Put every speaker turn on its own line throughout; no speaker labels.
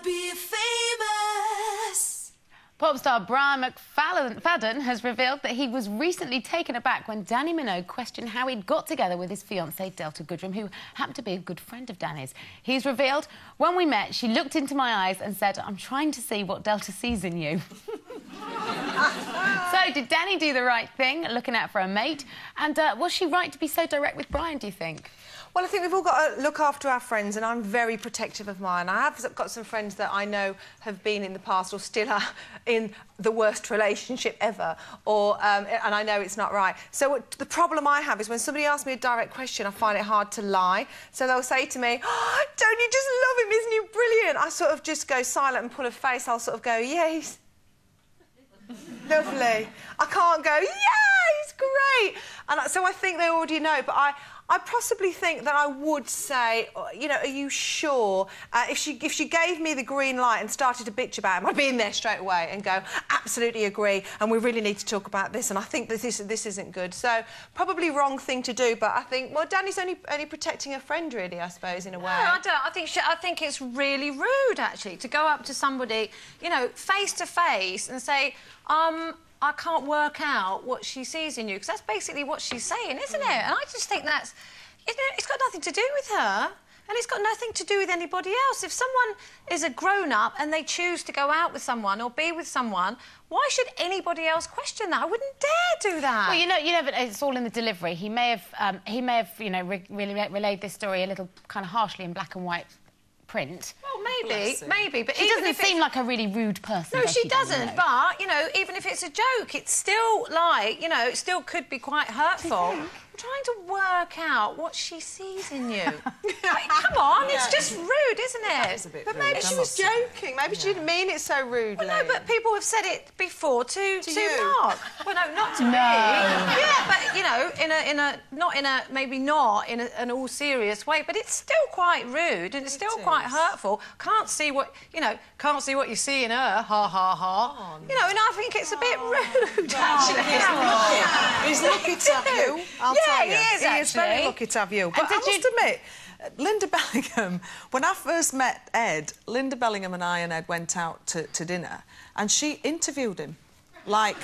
be famous.
Pop star Brian McFadden has revealed that he was recently taken aback when Dannii Minogue questioned how he'd got together with his fiancée, Goodrem, who happened to be a good friend of Danny's. He's revealed, when we met, she looked into my eyes and said, "I'm trying to see what Delta sees in you." So, did Dannii do the right thing, looking out for a mate? And was she right to be so direct with Brian, do you think?
Well, I think we've all got to look after our friends, and I'm very protective of mine. I have got some friends that I know have been in the past or still are in the worst relationship ever, and I know it's not right. So the problem I have is when somebody asks me a direct question, I find it hard to lie. So they'll say to me, "Oh, don't you just love him? Isn't he brilliant?" I sort of just go silent and pull a face. I'll sort of go, "Yeah, he's lovely." I can't go, "Yeah, he's great." And so I think they already know, but I possibly think that I would say, you know, "Are you sure?" If she gave me the green light and started to bitch about him, I'd be in there straight away and go, "Absolutely agree, and we really need to talk about this, and I think that this isn't good." So probably wrong thing to do, but I think, well, Danny's only protecting a friend, really, I suppose, in a way.
No, I don't. I think it's really rude, actually, to go up to somebody, you know, face to face and say, "I can't work out what she sees in you," because that's basically what she's saying, isn't it? And I just think that's, you know, it's got nothing to do with her, and it's got nothing to do with anybody else. If someone is a grown-up and they choose to go out with someone or be with someone, why should anybody else question that? I wouldn't dare do that.
Well, you know, it's all in the delivery. He may have, you know, really relayed this story a little kind of harshly in black and white print.
Well, maybe, but
she doesn't seem like a really rude person.
No, she doesn't. But you know, even if it's a joke, it's still like, you know, it still could be quite hurtful. I'm trying to work out what she sees in you. Like, come on, it's just rude, isn't it?
But maybe she was joking. Maybe she didn't mean it so rudely.
Well, no, but people have said it before to Mark. Well, no, not to me.
No.
Yeah, but you know, maybe not in an all serious way, but it's still quite rude and it's still quite hurtful. Can't see what you see in her. Ha ha ha. Oh, no. You know, and I think it's a bit rude.
He's lucky to have you. I'll tell you.
He is, actually.
He is very lucky to have you. But I must admit, Linda Bellingham, when I first met Ed, Linda Bellingham and Ed went out to dinner, and she interviewed him. Like,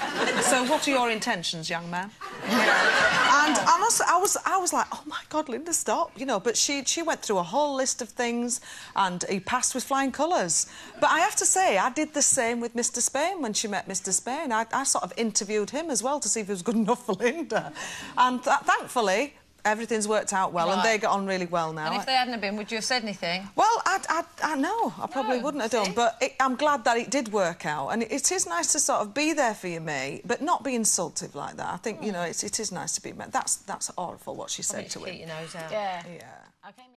"So what are your intentions, young man?" And I was like, "Oh, my God, Linda, stop." You know, but she went through a whole list of things, and he passed with flying colours. But I have to say, I did the same with Mr. Spain when she met Mr. Spain. I sort of interviewed him as well to see if he was good enough for Linda. And thankfully, everything's worked out well, and they get on really well now.
And if they hadn't been, would you have said anything?
Well, I know, I probably wouldn't have done, but I'm glad that it did work out, and it is nice to sort of be there for your mate, but not be insultive like that. I think, you know, it is nice to be met. That's awful what she said to him.
Keep your nose out.
Yeah.
Yeah.
Okay.